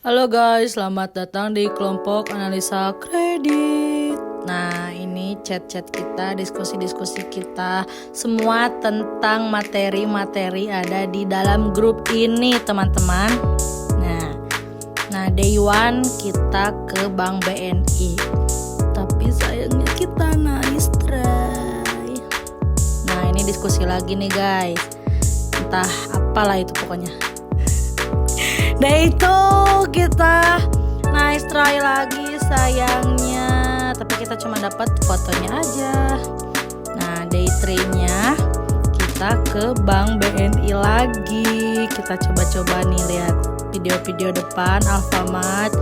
Halo guys, selamat datang di kelompok analisa kredit. Nah, ini chat-chat kita, diskusi-diskusi kita, semua tentang materi-materi ada di dalam grup ini, teman-teman. Nah, day one kita ke Bank BNI. Tapi sayangnya kita nice try. Nah, ini diskusi lagi nih guys. Entah apalah itu pokoknya. Nah itu kita nice try lagi sayangnya, tapi kita cuma dapat fotonya aja. Nah day 3-nya kita ke Bank BNI lagi. Kita coba-coba nih lihat video-video depan Alfamart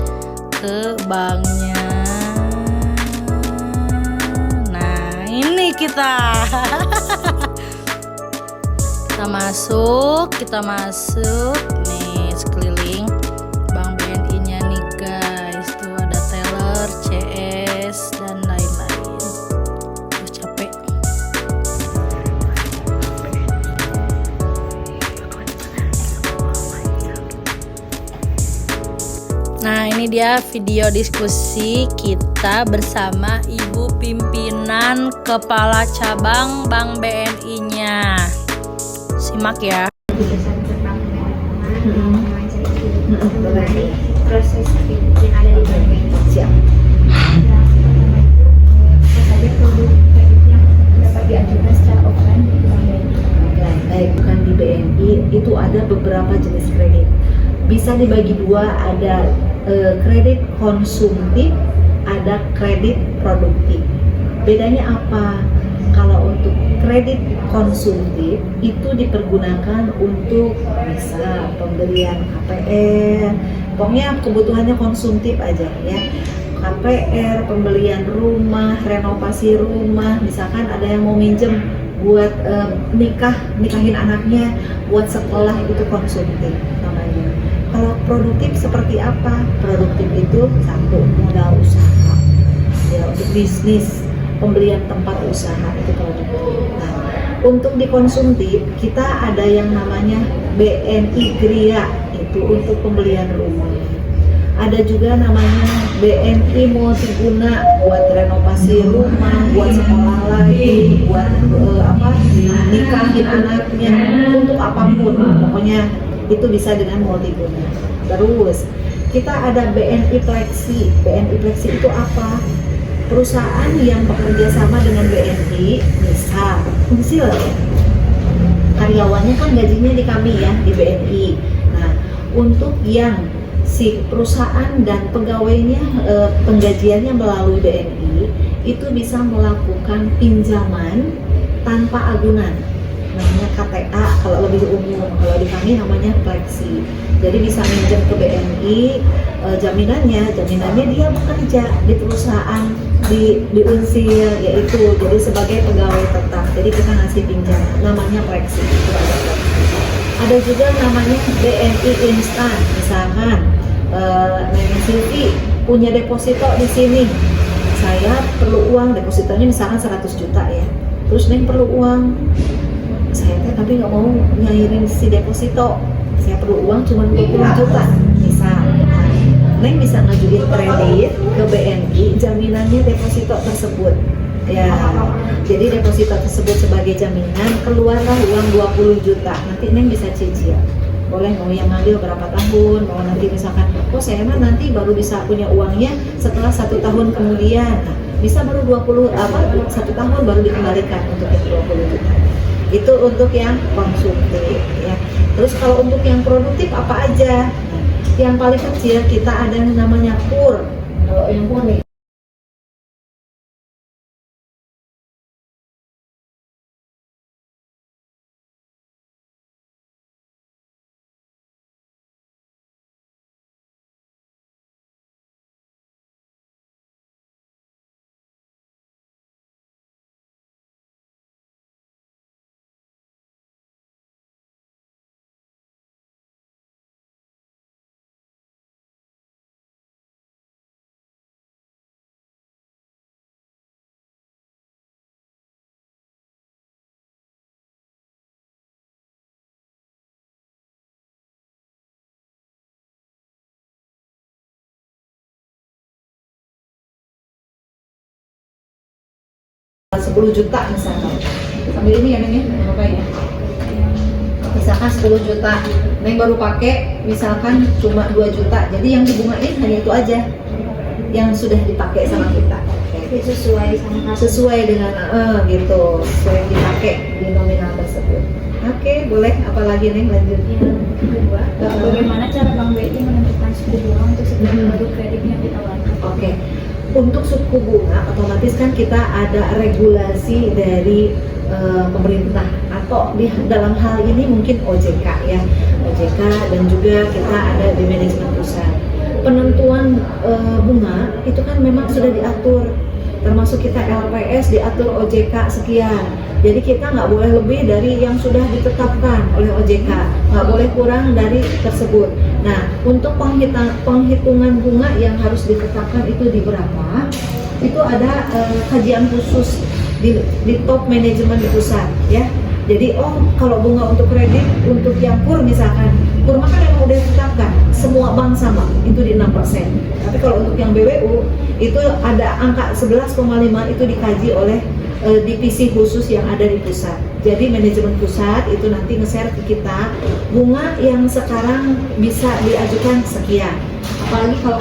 ke banknya. Nah ini kita kita masuk nih sekeliling Bank BNI-nya nih guys. Tuh ada teller, CS dan lain-lain. Capek. Nah, ini dia video diskusi kita bersama Ibu Pimpinan Kepala Cabang Bank BNI-nya. Simak ya. Mengenai proses yang ada di bank siap. Saja produk kredit yang dapat diajukan secara offline di bank BNI. Baik, bukan di BNI itu ada beberapa jenis kredit. Bisa dibagi dua, ada kredit konsumtif, ada kredit produktif. Bedanya apa? Kalau untuk kredit konsumtif itu dipergunakan untuk bisa pembelian KPR, pokoknya kebutuhannya konsumtif aja ya. KPR, pembelian rumah, renovasi rumah, misalkan ada yang mau minjem buat nikahin anaknya, buat sekolah, itu konsumtif namanya. Kalau produktif seperti apa? Produktif itu satu, modal usaha ya, untuk bisnis, pembelian tempat usaha, itu produktif. Nah, untuk dikonsumtif kita ada yang namanya BNI Gria, itu untuk pembelian rumah. Ada juga namanya BNI Multiguna buat renovasi rumah, buat sekolah lagi, buat nikahin anaknya, untuk apapun pokoknya itu bisa dengan multiguna. Terus kita ada BNI Flexi. BNI Flexi itu apa? Perusahaan yang bekerja sama dengan BNI, misal karyawannya kan gajinya di kami ya, di BNI. Nah, untuk yang si perusahaan dan pegawainya penggajiannya melalui BNI itu bisa melakukan pinjaman tanpa agunan, namanya KTA kalau lebih umum. Kalau di kami namanya Flexi. Jadi bisa minjem ke BNI, jaminannya dia bekerja di perusahaan di Unsil, yaitu jadi sebagai pegawai tetap. Jadi kita ngasih pinjaman, namanya Flexi. Itu ada Flexi. Ada juga namanya BNI Instan. Misalkan Neng Silvi punya deposito di sini, saya perlu uang, depositonya misalkan 100 juta ya, terus Neng perlu uang, saya tapi nggak mau nyairin si deposito, saya perlu uang cuma 20 juta misal. Neng bisa ngajuin kredit ke BNI, jaminannya deposito tersebut ya. Jadi deposito tersebut sebagai jaminan, keluarlah uang 20 juta, nanti Neng bisa cicil. Boleh mau yang ngambil berapa tahun, mau nanti misalkan saya mah nanti baru bisa punya uangnya setelah 1 tahun kemudian. Nah, bisa baru 1 tahun baru dikembalikan untuk yang 20 juta. Itu untuk yang konsumtif ya. Terus kalau untuk yang produktif apa aja? Nah, yang paling kecil kita ada yang namanya KUR. Kalau yang KUR nih 10 juta misalkan. Sambil ini ya Neng ya, jangan lupa ya. Misalkan 10 juta, Neng baru pakai misalkan cuma 2 juta. Jadi yang dibungain hanya itu aja yang sudah dipakai sama kita. Jadi sesuai sama Sesuai dengan gitu, sesuai yang dipakai di nominal tersebut. Oke, boleh. Apalagi Neng lanjut? yang kedua. Bagaimana cara Bank BRI menentukan suku bunga untuk setiap produk kredit yang ditawarkan? Oke. Untuk suku bunga otomatis kan kita ada regulasi dari pemerintah atau di dalam hal ini mungkin OJK ya, OJK dan juga kita ada di manajemen pusat. Penentuan bunga itu kan memang sudah diatur, termasuk kita LPS diatur OJK sekian. Jadi kita nggak boleh lebih dari yang sudah ditetapkan oleh OJK, nggak boleh kurang dari tersebut. Nah, untuk penghitungan bunga yang harus ditetapkan itu di berapa? Itu ada kajian khusus di top manajemen di pusat ya. Jadi kalau bunga untuk kredit untuk yang KUR misalkan, KUR maka yang udah ditetapkan semua bank sama itu di 6%. Tapi kalau untuk yang BWU itu ada angka 11,5 itu dikaji oleh divisi khusus yang ada di pusat. Jadi manajemen pusat itu nanti nge-share ke kita bunga yang sekarang bisa diajukan sekian. Apalagi kalau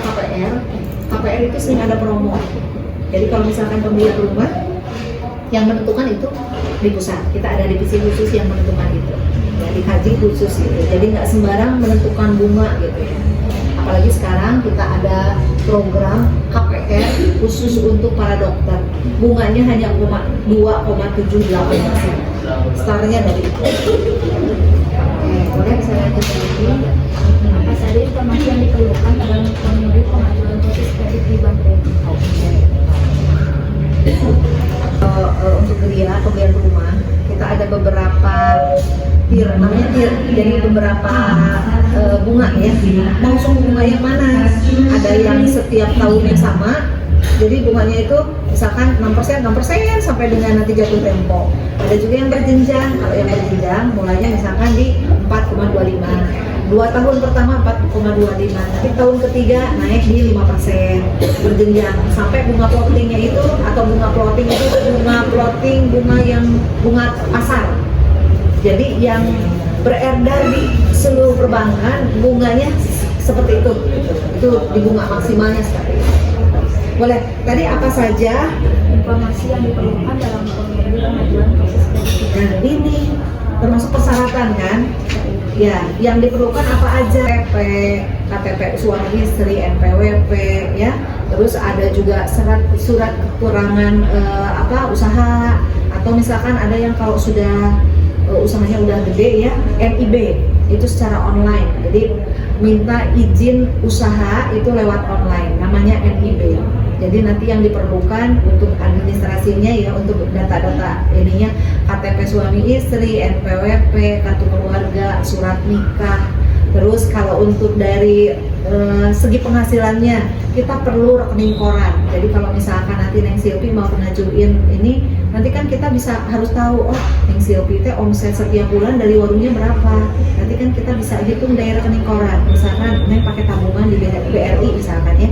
KPR itu sering ada promo. Jadi kalau misalkan pembelian rumah yang menentukan itu di pusat, kita ada divisi khusus yang menentukan itu, ya dikaji khusus gitu. Jadi nggak sembarang menentukan bunga gitu ya. Apalagi sekarang kita ada program KPR khusus untuk para dokter, bunganya hanya 2,78%, startnya dari itu. Oke, boleh bisa lanjut lagi. Apa saja informasi yang diperlukan dalam memenuhi pengajuan proses kredit di Bank BRI? Untuk pembelian rumah kita ada beberapa tier, namanya tier. Jadi beberapa bunga ya. Mau suku bunga yang mana? Ada yang setiap tahun yang sama. Jadi bunganya itu misalkan 6% sampai dengan nanti jatuh tempo. Ada juga yang berjenjang. Kalau yang berjenjang mulainya misalkan di 4,25. 2 tahun pertama 4,25, tapi tahun ketiga naik di 5% berjenjang sampai bunga floatingnya itu atau bunga floating itu bunga yang bunga pasar. Jadi yang beredar di seluruh perbankan bunganya seperti itu di bunga maksimalnya seperti itu. Boleh. Tadi apa saja Informasi yang diperlukan dalam memenuhi pengajuan proses kredit? Nah ini termasuk persyaratan kan? Ya, yang diperlukan apa aja? KTP suami istri, NPWP, ya. Terus ada juga surat kekurangan usaha, atau misalkan ada yang kalau sudah usahanya udah gede ya, NIB itu secara online. Jadi minta izin usaha itu lewat online, namanya NIB. Jadi nanti yang diperlukan untuk administrasinya ya, untuk data-data ininya KTP suami istri, NPWP, kartu keluarga, surat nikah. Terus kalau untuk dari segi penghasilannya kita perlu rekening koran. Jadi kalau misalkan nanti Neng Silpi mau ngajuin ini, nanti kan kita harus tahu Neng Silpi teh omset setiap bulan dari warungnya berapa. Nanti kan kita bisa hitung dari rekening koran. Misalkan Neng pakai tabungan di BRI misalkan ya.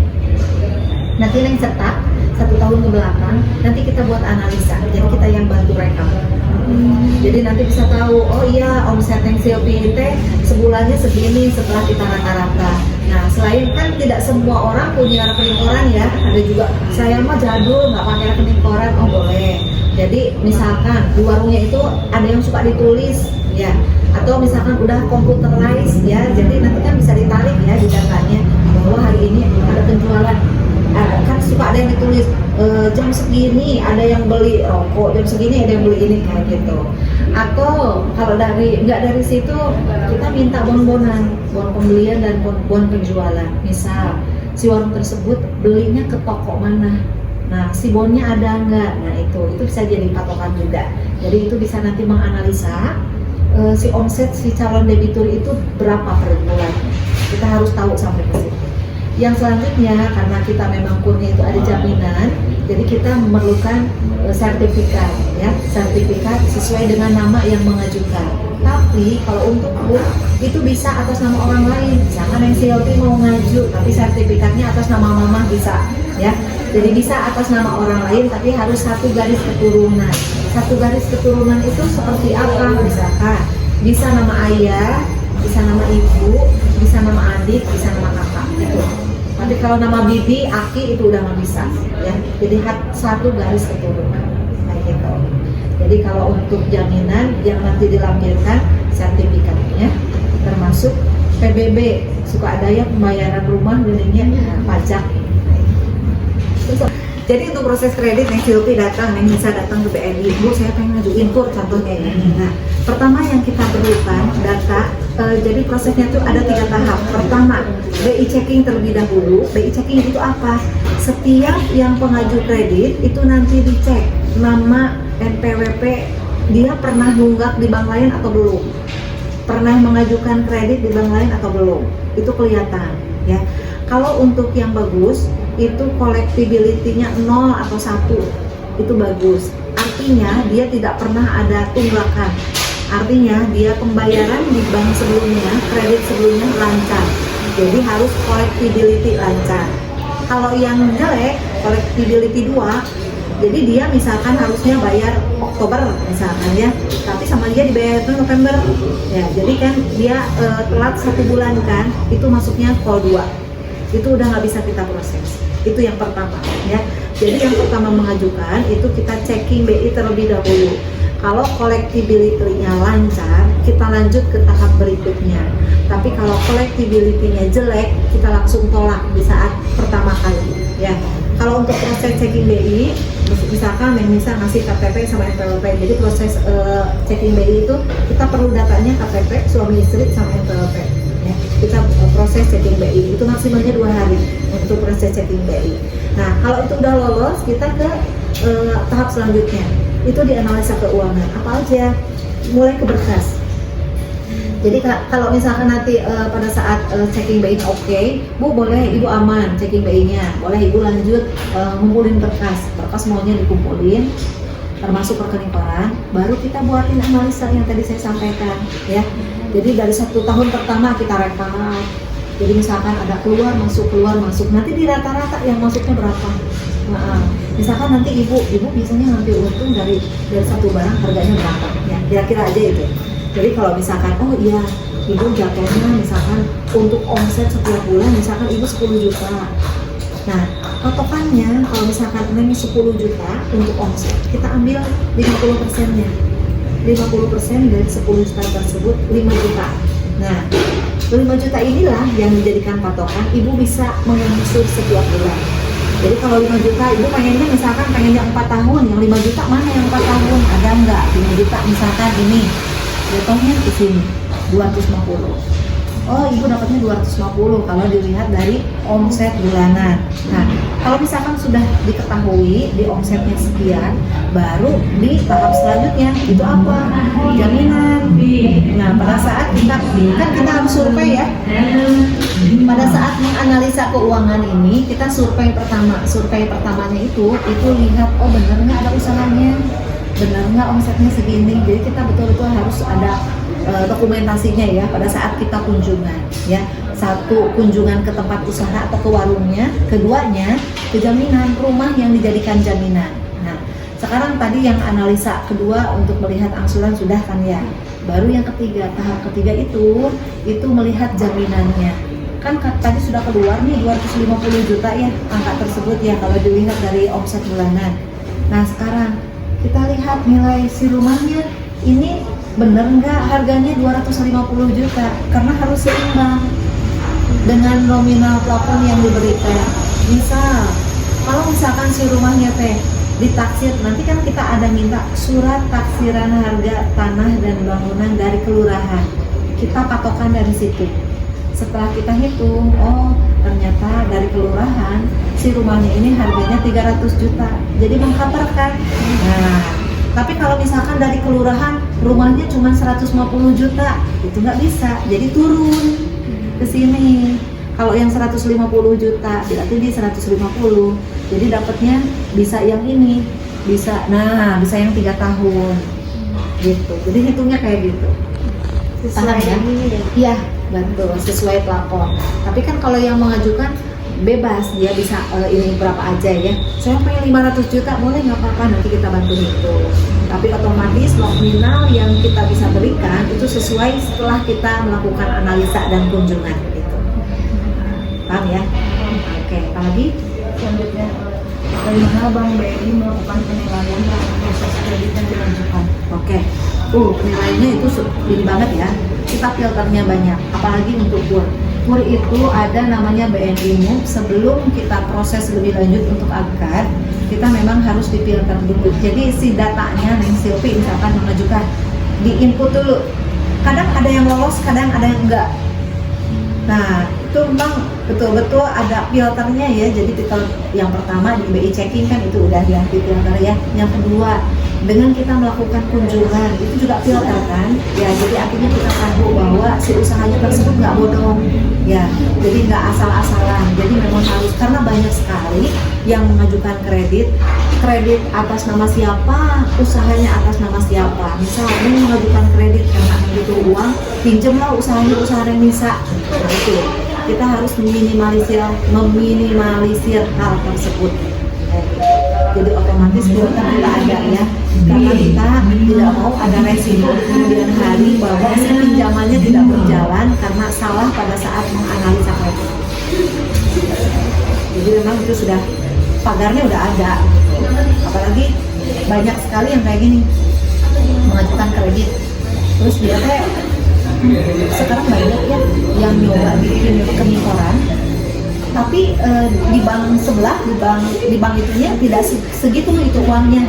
Nanti Neng cetak 1 tahun ke belakang, nanti kita buat analisa. Jadi kita yang bantu rekap. Jadi nanti bisa tahu, omset Neng Silpi teh sebulannya segini setelah kita rata-rata. Nah, selain kan tidak semua orang punya rekening koran ya, ada juga saya mah jadul nggak pakai rekening koran, boleh. Jadi misalkan di warungnya itu ada yang suka ditulis ya, atau misalkan udah computerized ya, jadi nanti kan bisa ditarik ya di datanya bahwa hari ini ada penjualan. Kan suka ada yang ditulis jam segini ada yang beli rokok, jam segini ada yang beli ini kayak gitu. Atau kalau nggak dari situ kita minta bon-bonan, bon pembelian dan bon penjualan. Misal si warung tersebut belinya ke toko mana, nah si bonnya ada nggak, nah itu bisa jadi patokan juga. Jadi itu bisa nanti menganalisa si omset si calon debitur itu berapa per bulan. Kita harus tahu sampai ke situ. Yang selanjutnya, karena kita memang KUR-nya itu ada jaminan, jadi kita memerlukan sertifikat ya, sertifikat sesuai dengan nama yang mengajukan. Tapi Tapi kalau untuk book itu bisa atas nama orang lain. Misalkan yang CLT mau ngaju, tapi sertifikatnya atas nama mama bisa, ya. Jadi bisa atas nama orang lain, tapi harus satu garis keturunan. Satu garis keturunan itu seperti apa? Misalkan bisa nama ayah, bisa nama ibu, bisa nama adik, bisa nama kakak. Gitu. Tapi kalau nama bibi, aki itu udah nggak bisa, ya. Jadi satu garis keturunan, kayak gitu. Jadi kalau untuk jaminan yang nanti dilampirkan sertifikatnya, termasuk PBB, suka ada ya pembayaran rumah dulunya pajak. Jadi untuk proses kredit yang Silvi datang, yang bisa datang ke BNI, Bu saya pengen ngajuin kur contohnya ya. Nah, pertama yang kita perlukan data. Jadi prosesnya itu ada 3 tahap. Pertama, BI checking terlebih dahulu. BI checking itu apa? Setiap yang pengaju kredit itu nanti dicek nama, NPWP, dia pernah nunggak di bank lain atau belum, pernah mengajukan kredit di bank lain atau belum, itu kelihatan ya. Kalau untuk yang bagus itu collectibility-nya 0 atau 1, itu bagus, artinya dia tidak pernah ada tunggakan, artinya dia pembayaran di bank sebelumnya, kredit sebelumnya lancar, jadi harus collectibility lancar. Kalau yang jelek, collectibility 2, jadi dia misalkan harusnya bayar Oktober misalkan ya, tapi sama dia dibayar itu November ya, jadi kan dia telat 1 bulan kan, itu masuknya call 2, itu udah nggak bisa kita proses. Itu yang pertama ya. Jadi yang pertama mengajukan itu kita checking BI terlebih dahulu. Kalau collectibility-nya lancar, kita lanjut ke tahap berikutnya. Tapi kalau collectibility-nya jelek, kita langsung tolak di saat pertama kali ya. Kalau untuk proses checking BI, misalkan yang bisa ngasih KTP sama NPWP, jadi proses checking BI itu kita perlu datanya KTP, suami istri sama NPWP ya. Kita proses checking BI itu maksimalnya 2 hari untuk proses checking BI. Nah kalau itu udah lolos, kita ke tahap selanjutnya, itu dianalisa keuangan apa aja, mulai ke berkas. Jadi kalau misalkan nanti pada saat checking BI oke, Bu boleh Ibu aman checking BI-nya, boleh Ibu lanjut ngumpulin berkas maunya dikumpulin, termasuk rekening koran, baru kita buatin analisa yang tadi saya sampaikan ya. Jadi dari 1 tahun pertama kita rekap, jadi misalkan ada keluar masuk, nanti di rata-rata yang masuknya berapa. Nah, misalkan nanti ibu biasanya ngambil untung dari 1 barang harganya berapa ya, kira-kira aja itu. Jadi kalau misalkan oh iya ibu jatuhnya misalkan untuk omset setiap bulan misalkan ibu 10 juta. Nah patokannya kalau misalkan ini 10 juta untuk omset, kita ambil 50%-nya. 50% dari 10 juta tersebut 5 juta. Nah 5 juta inilah yang dijadikan patokan ibu bisa mengangsur setiap bulan. Jadi kalau 5 juta ibu pengennya misalkan pengennya 4 tahun, yang 5 juta mana yang 4 tahun? Ada enggak? 5 juta misalkan ini jatuhnya ke sini 250. Oh, ibu dapatnya 250 kalau dilihat dari omset bulanan. Nah, kalau misalkan sudah diketahui di omsetnya sekian, baru di tahap selanjutnya itu apa? Jaminan. Nah, pada saat kita harus survei ya. Pada saat menganalisa keuangan ini, kita survei pertama. Survei pertamanya itu lihat oh benar nggak ada usahanya, benar nggak omsetnya segini. Jadi kita betul-betul harus ada dokumentasinya ya pada saat kita kunjungan ya. 1, kunjungan ke tempat usaha atau ke warungnya, keduanya ke jaminan rumah yang dijadikan jaminan. Nah sekarang tadi yang analisa kedua untuk melihat angsuran sudah kan ya, baru yang ketiga, tahap ketiga itu melihat jaminannya kan tadi sudah keluar nih 250 juta ya angka tersebut ya kalau dilihat dari omset bulanan. Nah sekarang kita lihat nilai si rumahnya ini bener nggak harganya 250 juta, karena harus seimbang dengan nominal plafon yang diberikan. Misal kalau misalkan si rumahnya ditaksir, nanti kan kita ada minta surat taksiran harga tanah dan bangunan dari kelurahan, kita patokan dari situ. Setelah kita hitung, oh ternyata dari kelurahan si rumahnya ini harganya 300 juta, jadi mengkaparkan. Nah tapi kalau misalkan dari kelurahan rumahnya cuma 150 juta, itu nggak bisa, jadi turun ke sini. Kalau yang 150 juta berarti di 150, jadi dapatnya bisa yang ini, bisa yang 3 tahun gitu. Jadi hitungnya kayak gitu. Paham ya? Iya, betul, sesuai pelapor. Tapi kan kalau yang mengajukan bebas, dia bisa ini berapa aja ya. Saya pengen 500 juta, boleh nggak apa-apa, nanti kita bantu itu. Tapi otomatis nominal yang kita bisa berikan itu sesuai setelah kita melakukan analisa dan kunjungan gitu. Paham ya? Oke, apalagi? Selanjutnya, bagaimana Bank BRI melakukan penilaian terhadap proses kredit yang diajukan? Oke. Penilaiannya itu ini banget ya. Kita filternya banyak, apalagi untuk KUR. KUR itu ada namanya BNI MUP. Sebelum kita proses lebih lanjut untuk AGCAD, kita memang harus difilter dulu. Jadi si datanya, Neng Silvi misalkan mengajukan, di-input dulu. Kadang ada yang lolos, kadang ada yang enggak. Nah, itu memang betul-betul ada filternya ya. Jadi filter yang pertama di BI checking kan itu udah di filter ya. Yang kedua, dengan kita melakukan kunjungan itu juga filter kan ya, jadi artinya kita tahu bahwa si usahanya tersebut nggak bodong ya, jadi nggak asal-asalan. Jadi memang harus, karena banyak sekali yang mengajukan kredit atas nama siapa, usahanya atas nama siapa. Misalnya mengajukan kredit karena butuh uang, pinjemlah usahanya, usaha Renisa. Nah itu kita harus meminimalisir hal tersebut. Jadi otomatis filter kita ada ya, karena kita tidak mau ada resiko di kemudian hari bahwa si pinjamannya tidak berjalan karena salah pada saat menganalisa kredit. Jadi memang itu sudah pagarnya udah ada gitu. Apalagi banyak sekali yang kayak gini mengajukan kredit, terus dia kayak sekarang banyak ya yang nyoba bikin rekening koran, tapi di bank sebelah, di bank itunya tidak segitu itu uangnya.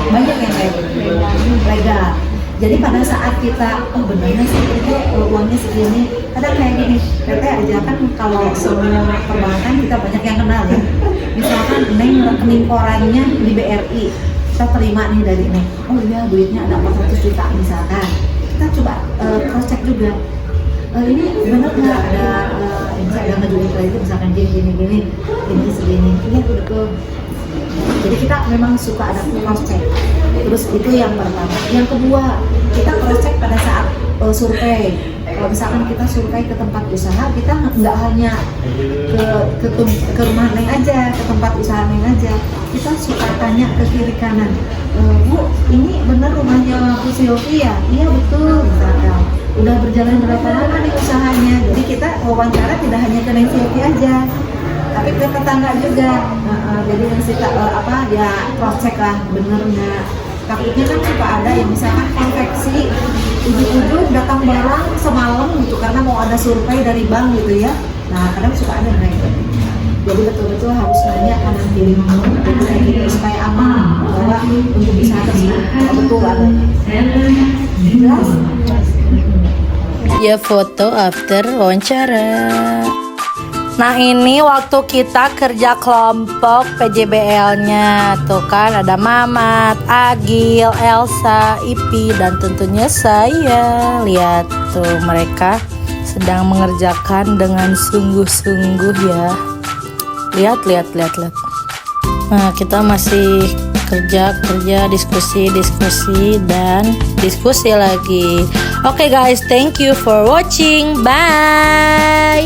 Banyak yang kayak legal. Jadi pada saat kita, benernya sih itu uangnya segini, kadang kayak gini, PT aja kan kalau semua perbankan kita banyak yang kenal ya. Misalkan Neng rekening korannya di BRI, kita terima nih dari Neng, oh iya duitnya ada 400 juta misalkan. Kita coba cross check juga. Ini benar nggak ada ngajuin kredit misalkan gini ini segini, iya betul. Jadi kita memang suka ada cross check. Terus itu yang pertama. Yang kedua, kita cross check pada saat survei. Kalau misalkan kita survei ke tempat usaha, kita nggak hanya ke rumah Neng aja, ke tempat usaha Neng aja. Kita suka tanya ke kiri kanan, Bu, ini benar rumahnya Bu Silvi ya? Iya betul, misalkan. Udah berjalan berapa lama nih usahanya? Jadi kita wawancara tidak hanya ke Neng Silvi aja, tapi ke tetangga juga. Jadi yang kita ya cross check lah, bener nggak? Takutnya kan suka ada yang misalkan konveksi ujung-ujung datang barang semalam gitu karena mau ada survei dari bank gitu ya. Nah kadang suka ada kayak gitu. Jadi betul-betul harus nanya kanan kiri kayak gitu supaya aman bahwa untuk usaha tersebut betul adanya. Jelas? Ya foto after wawancara. Nah ini waktu kita kerja kelompok PJBL-nya. Tuh kan ada Mamat, Agil, Elsa, Ipi, dan tentunya saya. Lihat tuh mereka sedang mengerjakan dengan sungguh-sungguh ya. Lihat. Nah kita masih kerja, diskusi dan diskusi lagi. Oke guys, thank you for watching. Bye.